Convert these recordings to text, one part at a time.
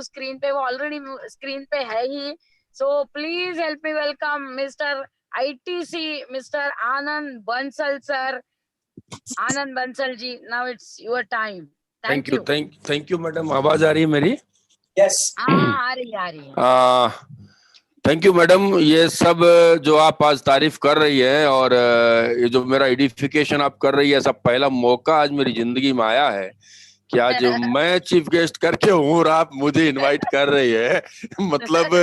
Screen पे, वो already screen पे है ही। So please help me welcome mister ITC, mister Anand Bansal sir. Anand Bansal ji, now it's your time. Thank you, thank you madam. आवाज आ रही है मेरी? यस, आ रही है। Thank you madam. ये सब जो आप आज तारीफ कर रही है और ये जो मेरा एडिफिकेशन आप कर रही है, सब पहला मौका आज मेरी जिंदगी में आया है कि आज मैं चीफ गेस्ट करके हूँ और आप मुझे इनवाइट कर रही है। मतलब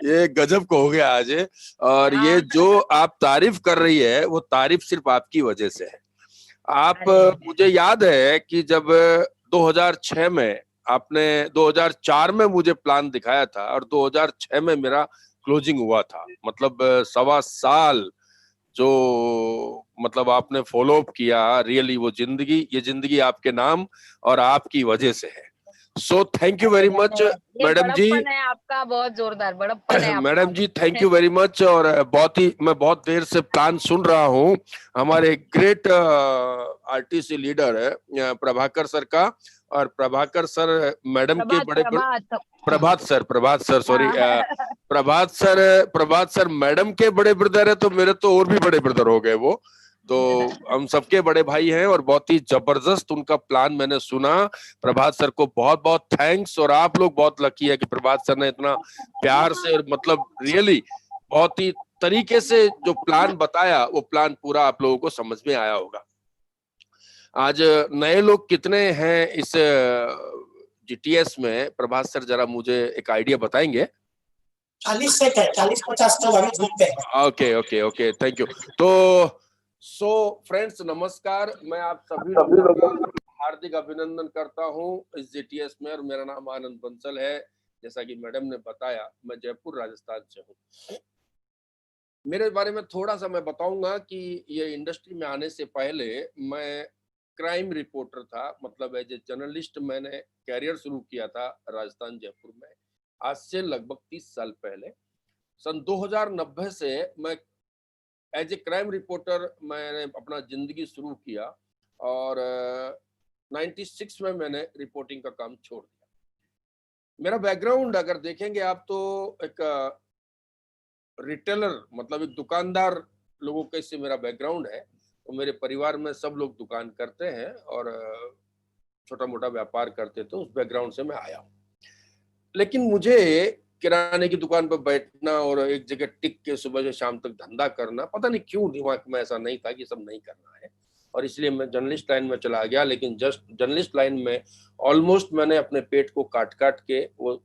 ये गजब को हो गया आज। और ये जो आप तारीफ कर रही है वो तारीफ सिर्फ आपकी वजह से है। आप, मुझे याद है कि जब 2006 में आपने 2004 में मुझे प्लान दिखाया था और 2006 में मेरा क्लोजिंग हुआ था। मतलब 1.25 साल जो मतलब आपने फॉलो अप किया, रियली वो जिंदगी, ये जिंदगी आपके नाम और आपकी वजह से है। So thank you very much madam ji. है आपका बहुत जोरदार बड़प्पन है madam ji thank you very much. और मैं बहुत देर से प्लान सुन रहा हूँ। हमारे ग्रेट आरटीसी लीडर है प्रभाकर सर का, और प्रभाकर सर मैडम के बड़े प्रभात सर सॉरी प्रभात सर मैडम के बड़े ब्रदर है, तो मेरे तो और भी बड़े ब्रदर हो गए वो। तो हम सबके बड़े भाई हैं और बहुत ही जबरदस्त उनका प्लान मैंने सुना। प्रभात सर को बहुत बहुत थैंक्स। और आप लोग बहुत लकी है कि प्रभात सर ने इतना प्यार से, मतलब रियली बहुत ही तरीके से जो प्लान बताया, वो प्लान पूरा आप लोगों को समझ में आया होगा। आज नए लोग कितने हैं इस जीटीएस में? प्रभात सर जरा मुझे एक आइडिया बताएंगे। 40 से 40-50 तो अभी घूमते हैं। Okay okay okay, thank you. तो सो फ्रेंड्स नमस्कार, मैं आप सभी लोगों का हार्दिक अभिनंदन करता हूं इस जीटीएस में। और मेरा नाम आनंद बंसल है। जैसा कि मैडम ने बताया, मैं जयपुर राजस्थान से हूँ। मेरे बारे में थोड़ा सा मैं बताऊंगा कि ये इंडस्ट्री में आने से पहले मैं क्राइम रिपोर्टर था। मतलब एज ए जर्नलिस्ट मैंने कैरियर शुरू किया था राजस्थान जयपुर में, आज से लगभग 30 साल पहले। सन 2090 से मैं एज ए क्राइम रिपोर्टर मैंने अपना जिंदगी शुरू किया और 96 में मैंने रिपोर्टिंग का काम छोड़ दिया। मेरा बैकग्राउंड अगर देखेंगे आप तो एक रिटेलर, मतलब एक दुकानदार लोगों के से मेरा बैकग्राउंड है। तो मेरे परिवार में सब लोग दुकान करते हैं और छोटा मोटा व्यापार करते, तो उस बैकग्राउंड से मैं आया हूँ। लेकिन मुझे किराने की दुकान पर बैठना और एक जगह टिक के सुबह से शाम तक धंधा करना, पता नहीं क्यों दिमाग में ऐसा नहीं था कि सब नहीं करना है, और इसलिए मैं जर्नलिस्ट लाइन में चला गया। लेकिन जस्ट जर्नलिस्ट लाइन में ऑलमोस्ट मैंने अपने पेट को काट काट के वो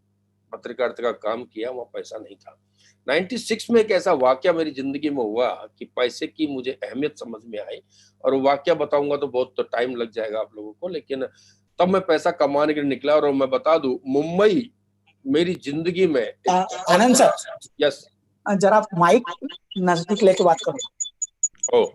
पत्रकारिता का काम किया, वहाँ पैसा नहीं था। 96 में एक ऐसा वाक्य मेरी जिंदगी में हुआ कि पैसे की मुझे अहमियत समझ में आई, और वो वाक्य बताऊंगा तो बहुत तो टाइम लग जाएगा आप लोगों को, लेकिन तब मैं पैसा कमाने के लिए निकला। और मैं बता दूं, मुंबई मेरी जिंदगी में आनंद सर, यस जरा माइक नजदीक लेके बात करो।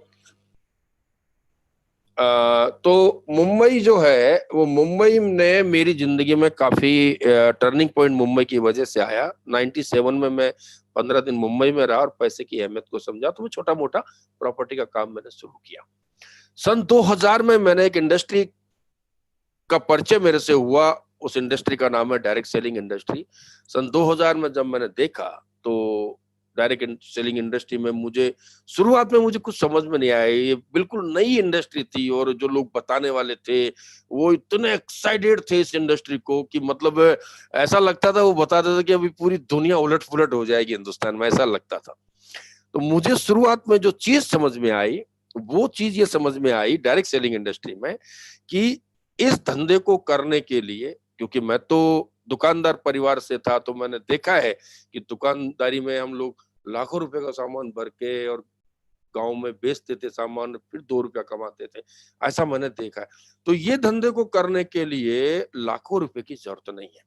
तो मुंबई जो है, वो मुंबई ने मेरी जिंदगी में काफी टर्निंग पॉइंट मुंबई की वजह से आया। 97 में मैं 15 दिन मुंबई में रहा और पैसे की अहमियत को समझा, तो मैं छोटा मोटा प्रॉपर्टी का काम मैंने शुरू किया। सन 2000 में मैंने एक इंडस्ट्री का परिचय मेरे से हुआ। उस इंडस्ट्री का नाम है डायरेक्ट सेलिंग इंडस्ट्री। सन 2000 में जब मैंने देखा तो डायरेक्ट सेलिंग इंडस्ट्री में मुझे शुरुआत में मुझे कुछ समझ में नहीं आया। ये बिल्कुल नई इंडस्ट्री थी और जो लोग बताने वाले थे वो इतने एक्साइटेड थे इस इंडस्ट्री को कि मतलब ऐसा लगता था, वो बताते थे कि अभी पूरी दुनिया उलट पुलट हो जाएगी हिंदुस्तान में, ऐसा लगता था। तो मुझे शुरुआत में जो चीज समझ में आई, वो चीज ये समझ में आई डायरेक्ट सेलिंग इंडस्ट्री में कि इस धंधे को करने के लिए, क्योंकि मैं तो दुकानदार परिवार से था, तो मैंने देखा है कि दुकानदारी में हम लोग लाखों रुपए का सामान भर के और गांव में बेचते थे सामान, फिर 2 रुपया कमाते थे, ऐसा मैंने देखा है। तो ये धंधे को करने के लिए लाखों रुपए की जरूरत नहीं है,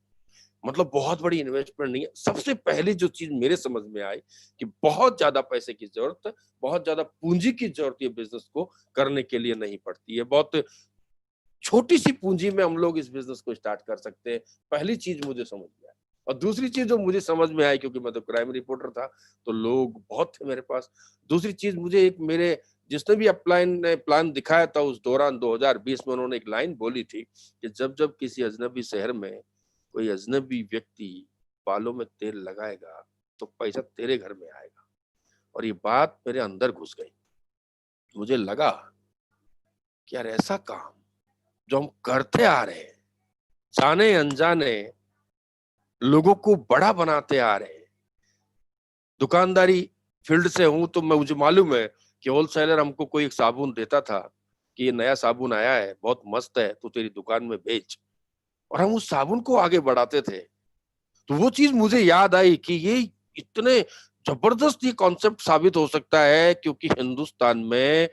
मतलब बहुत बड़ी इन्वेस्टमेंट नहीं है। सबसे पहली जो चीज मेरे समझ में आई कि बहुत ज्यादा पैसे की जरूरत, बहुत ज्यादा पूंजी की जरूरत ये बिजनेस को करने के लिए नहीं पड़ती है। बहुत छोटी सी पूंजी में हम लोग इस बिजनेस को स्टार्ट कर सकते हैं। पहली चीज मुझे समझ में आई। और दूसरी चीज जो मुझे समझ में आई, क्योंकि मैं तो क्राइम रिपोर्टर था तो लोग बहुत थे मेरे पास, दूसरी चीज मुझे एक मेरे जिसने भी अपलाइन ने प्लान दिखाया था उस दौरान 2020 में, उन्होंने एक लाइन बोली थी कि जब जब किसी अजनबी शहर में कोई अजनबी व्यक्ति बालों में तेल लगाएगा तो पैसा तेरे घर में आएगा। और ये बात मेरे अंदर घुस गई। मुझे लगा कि यार ऐसा काम जो हम करते आ रहे हैं, जाने अनजाने लोगों को बड़ा बनाते आ रहे हैं। दुकानदारी फील्ड से हूं तो मुझे मालूम है कि होलसेलर हमको कोई एक साबुन देता था कि ये नया साबुन आया है, बहुत मस्त है, तो तेरी दुकान में बेच, और हम उस साबुन को आगे बढ़ाते थे। तो वो चीज मुझे याद आई कि ये इतने जबरदस्त ये कॉन्सेप्ट साबित हो सकता है, क्योंकि हिंदुस्तान में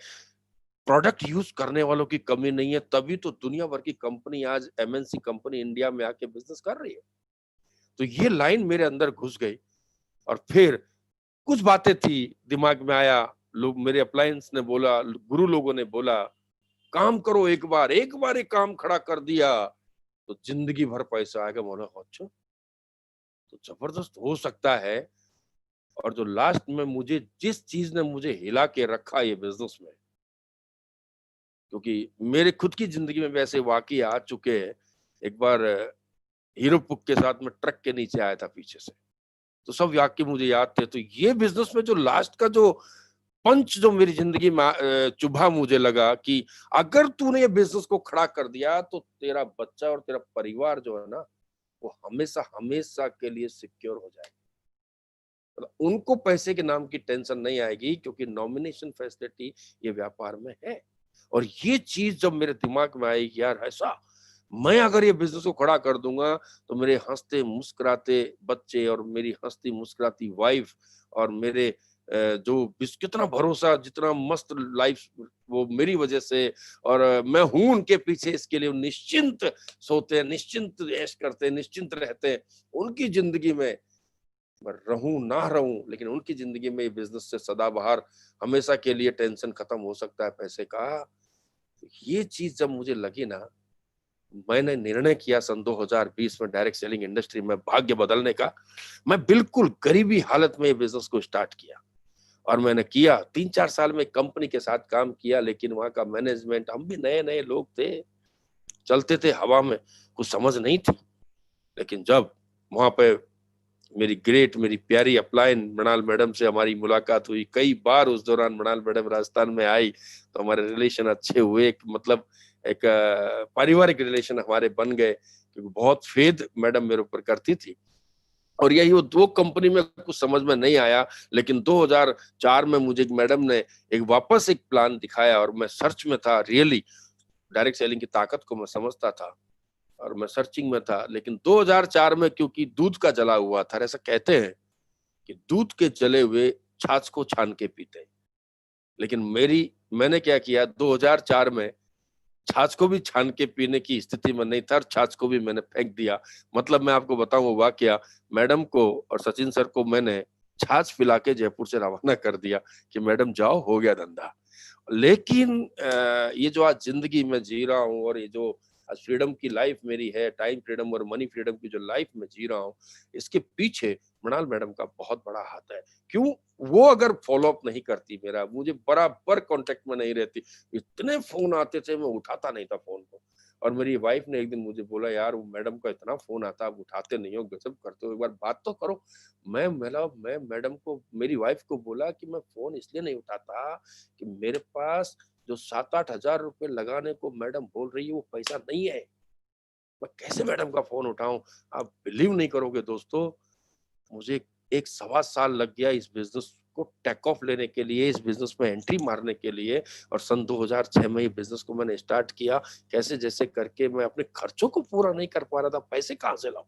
प्रोडक्ट यूज करने वालों की कमी नहीं है, तभी तो दुनिया भर की कंपनी आज एमएनसी कंपनी इंडिया में आके बिजनेस कर रही है। तो ये लाइन मेरे अंदर घुस गई और फिर कुछ बातें थी दिमाग में आया, लोग मेरे अप्लायंस ने बोला, गुरु लोगों ने बोला काम करो, एक बार एक काम खड़ा कर दिया तो जिंदगी भर पैसा आएगा। बोला अच्छा तो जबरदस्त हो सकता है। और जो लास्ट में मुझे जिस चीज ने मुझे हिला के रखा ये बिजनेस में, क्योंकि मेरे खुद की जिंदगी में वैसे वाकई आ चुके हैं। एक बार हीरो पुक के साथ में ट्रक के नीचे आया था पीछे से, तो सब वाक्य मुझे याद थे। तो ये बिजनेस में जो लास्ट का जो पंच जो मेरी जिंदगी में चुभा, मुझे लगा कि अगर तूने ये बिजनेस को खड़ा कर दिया तो तेरा बच्चा और तेरा परिवार जो है ना, वो हमेशा हमेशा के लिए सिक्योर हो जाएगा। मतलब उनको पैसे के नाम की टेंशन नहीं आएगी, क्योंकि नॉमिनेशन फैसिलिटी ये व्यापार में है। और ये चीज जब मेरे दिमाग में आई कि यार ऐसा मैं अगर ये बिजनेस को खड़ा कर दूंगा तो मेरे हंसते मुस्कुराते बच्चे और मेरी हंसती मुस्कुराती वाइफ और मेरे जो कितना भरोसा, जितना मस्त लाइफ वो मेरी वजह से, और मैं हूं उनके पीछे, इसके लिए निश्चिंत सोते हैं, निश्चिंत ऐश करते हैं, निश्चिंत रहते हैं। उनकी जिंदगी में मैं रहूं ना रहूं, लेकिन उनकी जिंदगी में बिजनेस से सदाबहार हमेशा के लिए टेंशन खत्म हो सकता है पैसे का। ये चीज जब मुझे लगी ना, मैंने निर्णय किया सन 2020 में डायरेक्ट सेलिंग इंडस्ट्री में भाग्य बदलने का। मैं बिल्कुल गरीबी हालत में ये बिजनेस को स्टार्ट किया और मैंने किया 3-4 साल में कंपनी के साथ काम किया, लेकिन वहां का मैनेजमेंट, हम भी नए नए लोग थे, चलते थे हवा में, कुछ समझ नहीं थी। लेकिन जब वहां पे मेरी प्यारी अपलाइन मृणाल मैडम से हमारी मुलाकात हुई, कई बार उस दौरान मृणाल मैडम राजस्थान में आई तो हमारे रिलेशन अच्छे हुए, मतलब एक पारिवारिक रिलेशन हमारे बन गए, क्योंकि बहुत फेथ मैडम मेरे ऊपर करती थी। और यही वो दो कंपनी में कुछ समझ में नहीं आया, लेकिन 2004 में मुझे मैडम ने वापस एक प्लान दिखाया और मैं सर्च में था। रियली डायरेक्ट सेलिंग की ताकत को मैं समझता था और मैं सर्चिंग में था। लेकिन 2004 में क्योंकि दूध का जला हुआ था, ऐसा कहते हैं कि दूध के जले हुए छाछ को छान के पीते, लेकिन मैंने क्या किया, 2004 में छाछ को भी छान के पीने की स्थिति में नहीं था और छाछ को भी मैंने फेंक दिया। मतलब मैं आपको बताऊं वो वाकया, मैडम को और सचिन सर को मैंने छाछ पिला के जयपुर से रवाना कर दिया कि मैडम जाओ, हो गया धंधा। लेकिन ये जो आज जिंदगी में जी रहा हूँ और ये जो आज फ्रीडम की लाइफ मेरी है, टाइम फ्रीडम और मनी फ्रीडम की जो लाइफ में जी रहा हूँ, इसके पीछे मृणाल मैडम का बहुत बड़ा हाथ है। क्यों? वो अगर फॉलो अप नहीं करती, मेरा मुझे बराबर कांटेक्ट में नहीं रहती, इतने फोन आते थे मैं उठाता नहीं था फोन को। और मेरी वाइफ ने एक दिन मुझे बोला, यार वो मैडम का इतना फोन आता, आप उठाते नहीं हो, गजब करते हो, एक बार बात तो करो। मैं मैडम को, मेरी वाइफ को बोला कि मैं फोन इसलिए नहीं उठाता कि मेरे पास जो 7-8 हजार रुपए लगाने को मैडम बोल रही है वो पैसा नहीं है, मैं कैसे मैडम का फोन उठाऊं। आप बिलीव नहीं करोगे दोस्तों, मुझे 1-1.25 साल लग गया इस बिजनेस को टेक ऑफ लेने के लिए, इस बिजनेस में एंट्री मारने के लिए। और सन 2006 में ये बिजनेस को मैंने स्टार्ट किया, कैसे जैसे करके मैं अपने खर्चों को पूरा नहीं कर पा रहा था, पैसे कहां से लाऊं।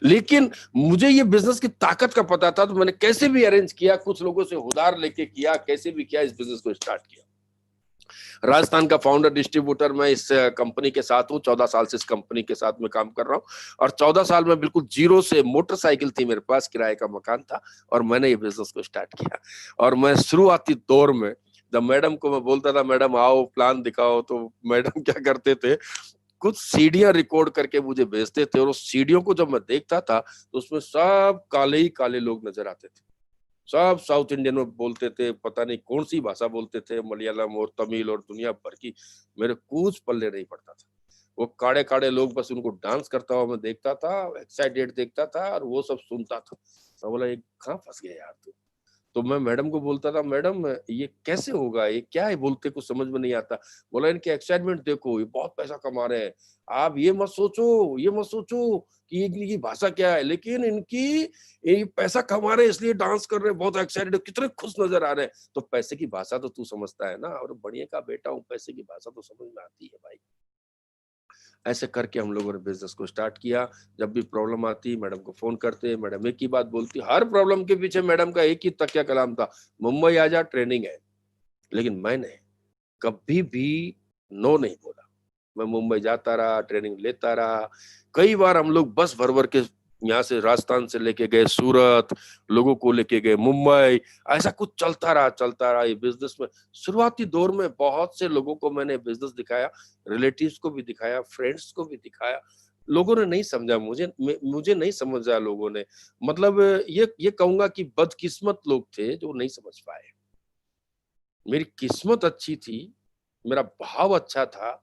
लेकिन मुझे ये बिजनेस की ताकत का पता था, तो मैंने कैसे भी अरेंज किया, कुछ लोगों से उधार लेके किया, कैसे भी किया, इस बिजनेस को स्टार्ट किया। राजस्थान का फाउंडर डिस्ट्रीब्यूटर मैं इस कंपनी के साथ हूँ, 14 साल से इस कंपनी के साथ में काम कर रहा हूँ। और 14 साल में बिल्कुल जीरो से, मोटरसाइकिल थी मेरे पास, किराए का मकान था और मैंने ये बिजनेस को स्टार्ट किया। और मैं शुरुआती दौर में जब मैडम को मैं बोलता था, मैडम आओ प्लान दिखाओ, तो मैडम क्या करते थे, कुछ सीडियां रिकॉर्ड करके मुझे भेजते थे, और उस सीडियों को जब मैं देखता था तो उसमें सब काले ही काले लोग नजर आते थे, सब साउथ इंडियन में बोलते थे, पता नहीं कौन सी भाषा बोलते थे, मलयालम और तमिल और दुनिया भर की, मेरे कुछ पल्ले नहीं पड़ता था। वो काड़े काड़े लोग, बस उनको डांस करता हुआ मैं देखता था, एक्साइटेड देखता था और वो सब सुनता था। मैं बोला ये कहाँ फंस गए यार तू। तो मैं मैडम को बोलता था, मैडम ये कैसे होगा, ये क्या है, बोलते कुछ समझ में नहीं आता। बोला इनके एक्साइटमेंट देखो, ये बहुत पैसा कमा रहे हैं। आप ये मत सोचो, ये मत सोचो कि इनकी भाषा क्या है, लेकिन इनकी ये पैसा कमा रहे हैं इसलिए डांस कर रहे हैं, बहुत एक्साइटेड, कितने खुश नजर आ रहे हैं। तो पैसे की भाषा तो तू समझता है ना, और बढ़िया का बेटा हूँ, पैसे की भाषा तो समझ में आती है भाई। ऐसे करके हम लोगों ने बिजनेस को स्टार्ट किया। जब भी प्रॉब्लम आती मैडम को फोन करते, मैडम एक ही बात बोलती, हर प्रॉब्लम के पीछे मैडम का एक ही तकिया कलाम था, मुंबई आजा, ट्रेनिंग है। लेकिन मैंने कभी भी नो नहीं बोला। मैं मुंबई जाता रहा, ट्रेनिंग लेता रहा। कई बार हम लोग बस भर भर के यहाँ से राजस्थान से लेके गए सूरत, लोगों को लेके गए मुंबई, ऐसा कुछ चलता रहा ये बिजनेस में। शुरुआती दौर में बहुत से लोगों को मैंने बिजनेस दिखाया, रिलेटिव्स को भी दिखाया, फ्रेंड्स को भी दिखाया। लोगों ने नहीं समझा, मुझे नहीं समझा लोगों ने। मतलब ये कहूंगा कि बदकिस्मत लोग थे जो नहीं समझ पाए। मेरी किस्मत अच्छी थी, मेरा भाव अच्छा था,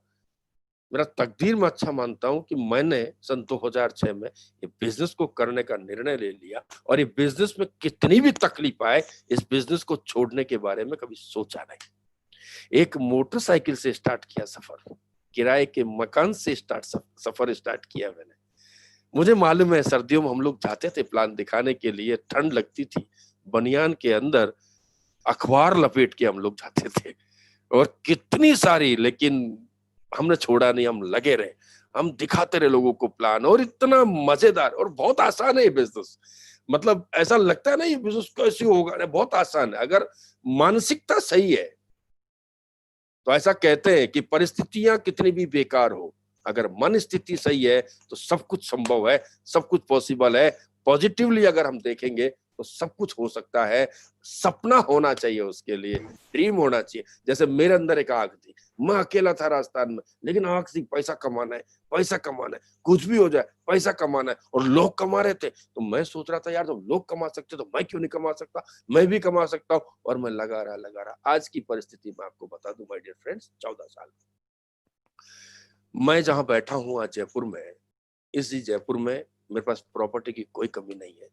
मेरा तकदीर मैं अच्छा मानता हूं कि मैंने सन 2006 में ये बिजनेस को करने का निर्णय ले लिया, और ये बिजनेस में कितनी भी तकलीफ आए, इस बिजनेस को छोड़ने के बारे में कभी सोचा नहीं। एक मोटरसाइकिल से स्टार्ट किया सफर, किराए के मकान से सफर स्टार्ट किया मैंने। मुझे मालूम है सर्दियों में हम लोग जाते थे प्लान दिखाने के लिए, ठंड लगती थी, बनियान के अंदर अखबार लपेट के हम लोग जाते थे, और कितनी सारी, लेकिन हमने छोड़ा नहीं, हम लगे रहे, हम दिखाते रहे लोगों को प्लान। और इतना मजेदार और बहुत आसान है ये बिजनेस। मतलब ऐसा लगता है ना ये बिजनेस कैसे होगा, अरे बहुत आसान है अगर मानसिकता सही है। तो ऐसा कहते हैं कि परिस्थितियां कितनी भी बेकार हो, अगर मन स्थिति सही है तो सब कुछ संभव है, सब कुछ पॉसिबल है। पॉजिटिवली अगर हम देखेंगे तो सब कुछ हो सकता है। सपना होना चाहिए, उसके लिए ड्रीम होना चाहिए। जैसे मेरे अंदर एक आग थी, मैं अकेला था राजस्थान में, लेकिन आग थी पैसा कमाना है, पैसा कमाना है, कुछ भी हो जाए पैसा कमाना है। और लोग कमा रहे थे तो मैं सोच रहा था यार जब लोग कमा सकते तो मैं क्यों नहीं कमा सकता, मैं भी कमा सकता हूँ। और मैं लगा रहा। आज की परिस्थिति मैं आपको बता दूं माय डियर फ्रेंड्स, 14 साल मैं जहां बैठा हूं आज जयपुर में, इसी जयपुर में मेरे पास प्रॉपर्टी की कोई कमी नहीं है।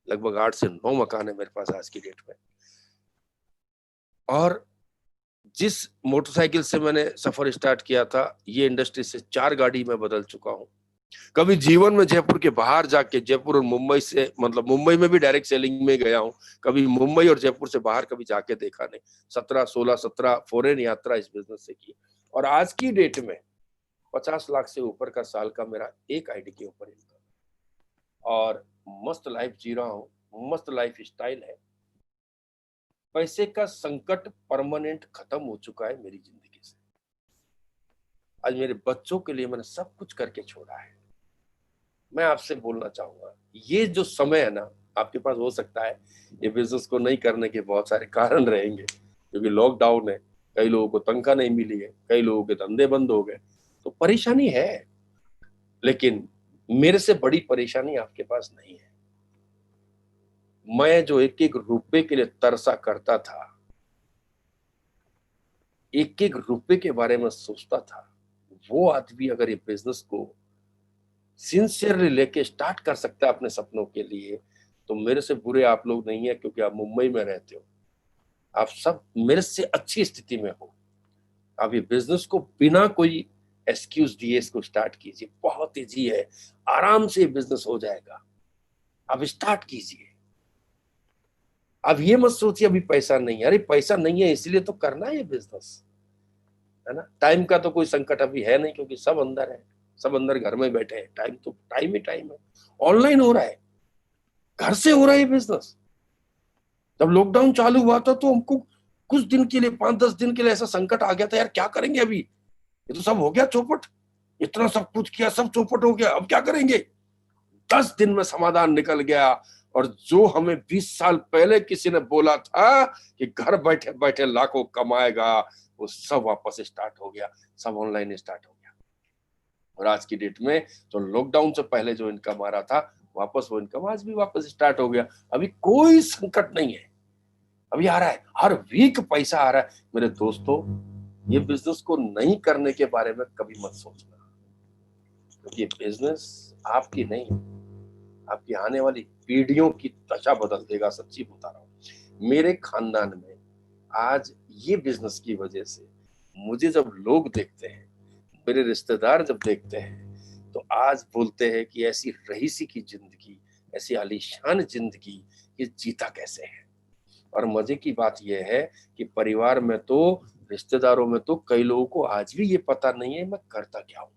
लगभग 8 से 9 मकान है मेरे पास आज की डेट में। और जिस मोटरसाइकिल से मैंने सफर स्टार्ट किया था, ये इंडस्ट्री से 4 गाड़ी मैं बदल चुका हूँ। कभी जीवन में जयपुर के बाहर जाके, जयपुर और मुंबई से, मतलब मुंबई में भी डायरेक्ट सेलिंग में गया हूँ, कभी मुंबई और जयपुर से बाहर कभी जाके देखा नहीं। 17 फॉरेन यात्रा इस बिजनेस से की। और आज की डेट में 50 लाख से ऊपर का साल का मेरा एक आईडी के ऊपर इनकम, और मस्त लाइफ जी रहा हूँ, मस्त लाइफ स्टाइल है। पैसे का संकट परमानेंट खत्म हो चुका है मेरी जिंदगी से। आज मेरे बच्चों के लिए मैंने सब कुछ करके छोड़ा है। मैं आपसे बोलना चाहूंगा, ये जो समय है ना आपके पास, हो सकता है ये बिजनेस को नहीं करने के बहुत सारे कारण रहेंगे, क्योंकि लॉकडाउन है, कई लोगों को तनख्वाह नहीं मिली है, कई लोगों के धंधे बंद हो गए, तो परेशानी है। लेकिन मेरे से बड़ी परेशानी आपके पास नहीं है। मैं जो एक एक रुपए के लिए तरसा करता था, एक एक रुपए के बारे में सोचता था, वो आदमी अगर ये बिजनेस को सिंसियरली लेके स्टार्ट कर सकता है अपने सपनों के लिए, तो मेरे से बुरे आप लोग नहीं है, क्योंकि आप मुंबई में रहते हो। आप सब मेरे से अच्छी स्थिति में हो। आप ये बिजनेस को बिना कोई एक्सक्यूज दिए इसको स्टार्ट कीजिए, बहुत ईजी है, आराम से बिजनेस हो जाएगा। आप स्टार्ट कीजिए। अब ये मत सोचिए अभी पैसा नहीं है, अरे पैसा नहीं है इसलिए तो करना है ये बिजनेस, है ना। टाइम का तो कोई संकट अभी है नहीं, क्योंकि सब अंदर है, सब अंदर घर में बैठे हैं। टाइम तो टाइम ही टाइम है, ऑनलाइन हो रहा है, घर से हो रहा है बिजनेस। जब लॉकडाउन चालू हुआ था तो हमको कुछ दिन के लिए, 5-10 दिन के लिए ऐसा संकट आ गया था, यार क्या करेंगे अभी, ये तो सब हो गया चौपट, इतना सब कुछ किया, सब चौपट हो गया, अब क्या करेंगे। 10 दिन में समाधान निकल गया। और जो हमें 20 साल पहले किसी ने बोला था कि घर बैठे बैठे लाखों कमाएगा, वो सब वापस स्टार्ट हो गया, सब ऑनलाइन स्टार्ट हो गया। और आज की डेट में तो लॉकडाउन से पहले जो इनकम आ रहा था, वापस वो इनकम आज भी वापस स्टार्ट हो गया। अभी कोई संकट नहीं है, अभी आ रहा है, हर वीक पैसा आ रहा है। मेरे दोस्तों, ये बिजनेस को नहीं करने के बारे में कभी मत सोचना। क्योंकि बिजनेस आपकी नहीं, आपकी आने वाली पीढ़ियों की दशा बदल देगा। सच्ची बता रहा हूँ, मेरे खानदान में आज ये बिजनेस की वजह से मुझे जब लोग देखते हैं, मेरे रिश्तेदार जब देखते हैं, तो आज बोलते हैं कि ऐसी रईसी की जिंदगी, ऐसी आलीशान जिंदगी ये जीता कैसे है। और मजे की बात यह है कि परिवार में तो, रिश्तेदारों में तो कई लोगों को आज भी ये पता नहीं है मैं करता क्या हूं।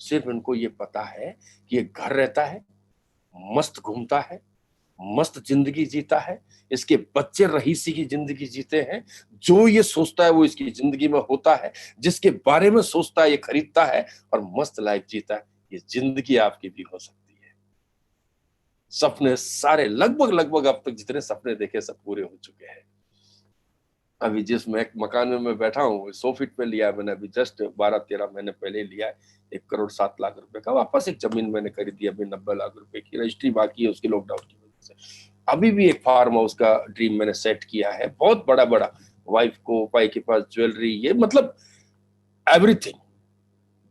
सिर्फ इनको ये पता है कि ये घर रहता है, मस्त घूमता है, मस्त जिंदगी जीता है, इसके बच्चे रईसी की जिंदगी जीते हैं, जो ये सोचता है वो इसकी जिंदगी में होता है, जिसके बारे में सोचता है ये खरीदता है और मस्त लाइफ जीता है। ये जिंदगी आपकी भी हो सकती है। सपने सारे लगभग अब तक जितने सपने देखे सब पूरे हो चुके हैं। अभी जिस मकान में मैं बैठा हूँ 100 फीट में लिया है मैंने, अभी जस्ट 12-13 महीने पहले लिया है। 1,07,00,000 रुपए का वापस एक जमीन मैंने खरीदी, अभी 90 लाख रुपए की, रजिस्ट्री बाकी है उसकी लॉकडाउन की वजह से। अभी भी एक फार्म हाउस का ड्रीम मैंने सेट किया है, बहुत बड़ा बड़ा, वाइफ को, भाई के पास ज्वेलरी, ये मतलब एवरीथिंग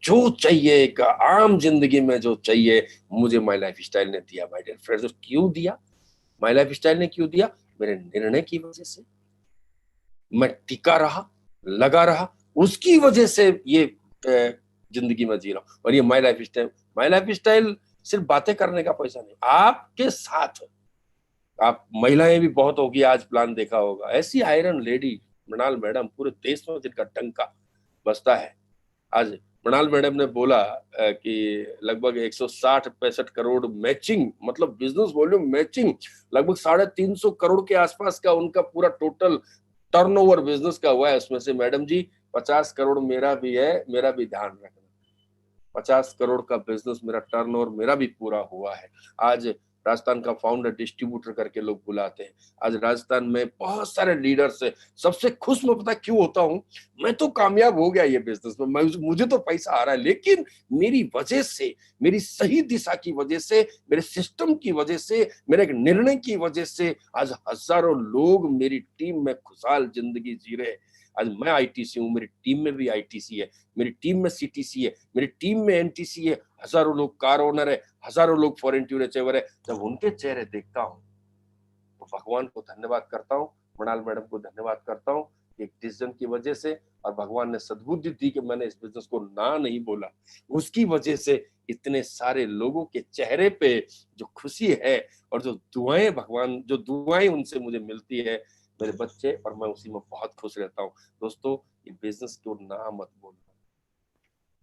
जो चाहिए, एक आम जिंदगी में जो चाहिए मुझे माई लाइफ स्टाइल ने दिया। माय डियर फ्रेंड्स, क्यों दिया माई लाइफ स्टाइल ने? क्यों दिया? मेरे निर्णय की वजह से मैं टिका रहा, लगा रहा, उसकी वजह से ये जिंदगी में जी रहा हूं। और ये माई लाइफ स्टाइल सिर्फ बातें करने का पैसा नहीं, आपके साथ आप महिलाएं भी बहुत होगी, आज प्लान देखा होगा, ऐसी आयरन लेडी मृणाल मैडम पूरे देश में जिनका डंका बजता है। आज मृणाल मैडम ने बोला कि लगभग 160-65 करोड़ मैचिंग, मतलब बिजनेस वॉल्यूम मैचिंग लगभग 350 करोड़ के आसपास का उनका पूरा टोटल टर्नओवर बिजनेस का हुआ है। उसमें से मैडम जी 50 करोड़ मेरा भी है, मेरा भी ध्यान रखना। 50 करोड़ का बिजनेस मेरा टर्नओवर मेरा भी पूरा हुआ है। आज राजस्थान का फाउंडर डिस्ट्रीब्यूटर करके लोग बुलाते हैं। आज राजस्थान में बहुत सारे लीडर्स है। सबसे खुश मैं पता क्यों होता हूं? मैं तो कामयाब हो गया ये बिजनेस में, मुझे तो पैसा आ रहा है, लेकिन मेरी वजह से, मेरी सही दिशा की वजह से, मेरे सिस्टम की वजह से, मेरे एक निर्णय की वजह से आज हजारों लोग मेरी टीम में खुशहाल जिंदगी जी रहे हैं। आज मैं आईटीसी हूँ, मेरी टीम में भी आईटीसी है, मेरी टीम में सीटीसी है, मेरी टीम में एनटीसी है, हजारों लोग कार ओनर है, हजारों लोग फॉरेन टूर अचीवर है। जब उनके चेहरे देखता हूँ तो भगवान को धन्यवाद करता हूँ, मृणाल मैडम को धन्यवाद करता हूँ, एक डिसीजन की वजह से, और भगवान ने सद्बुद्धि दी कि मैंने इस बिजनेस को ना नहीं बोला, उसकी वजह से इतने सारे लोगों के चेहरे पे जो खुशी है और जो दुआएं उनसे मुझे मिलती है, मेरे बच्चे और मैं उसी में बहुत खुश रहता हूँ। दोस्तों, ये बिजनेस को ना मत बोलना,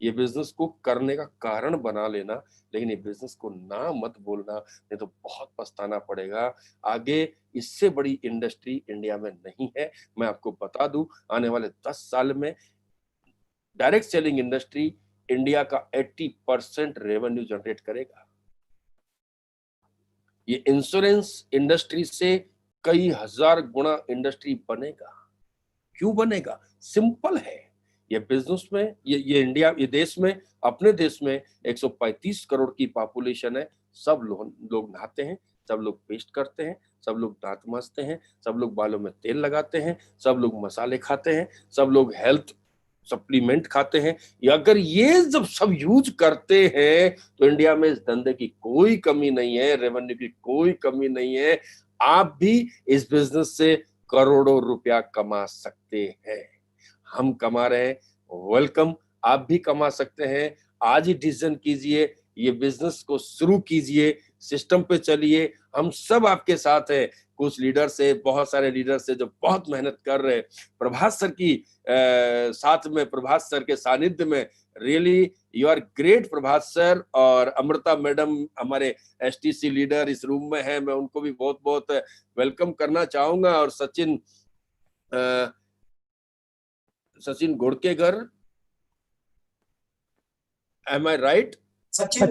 ये बिजनेस को करने का कारण बना लेना, लेकिन ये बिजनेस को ना मत बोलना, नहीं तो बहुत पछताना पड़ेगा। आगे इससे बड़ी इंडस्ट्री इंडिया में नहीं है। मैं आपको बता दूं, आने वाले 10 साल में डायरेक्ट सेलिंग इंडस्ट्री इंडिया का 80% रेवेन्यू जनरेट करेगा। ये इंश्योरेंस इंडस्ट्री से कई हजार गुना इंडस्ट्री बनेगा। क्यों बनेगा? सिंपल है। ये बिजनेस में, ये इंडिया, ये देश में, अपने देश में 135 करोड़ की पॉपुलेशन है। सब लोग नहाते हैं, सब लोग पेस्ट करते हैं, सब लोग दांत मांजते हैं, सब लोग बालों में तेल लगाते हैं, सब लोग मसाले खाते हैं, सब लोग हेल्थ सप्लीमेंट खाते हैं। अगर ये जब सब यूज करते हैं तो इंडिया में इस धंधे की कोई कमी नहीं है, रेवेन्यू की कोई कमी नहीं है। आप भी इस बिजनेस से करोड़ों रुपया कमा सकते हैं। हम कमा रहे हैं, वेलकम। आप भी कमा सकते हैं। आज ही डिसीजन कीजिए, ये बिजनेस को शुरू कीजिए, सिस्टम पे चलिए। हम सब आपके साथ हैं। कुछ लीडर्स है, बहुत सारे लीडर्स है जो बहुत मेहनत कर रहे हैं। प्रभात सर की साथ में, प्रभात सर के सानिध्य में, really you are great Prabhat sir. और अमृता मैडम हमारे एसटीसी लीडर इस रूम में है, मैं उनको भी बहुत बहुत वेलकम करना चाहूंगा। और सचिन घोड़केगर, एम आई राइट? सचिन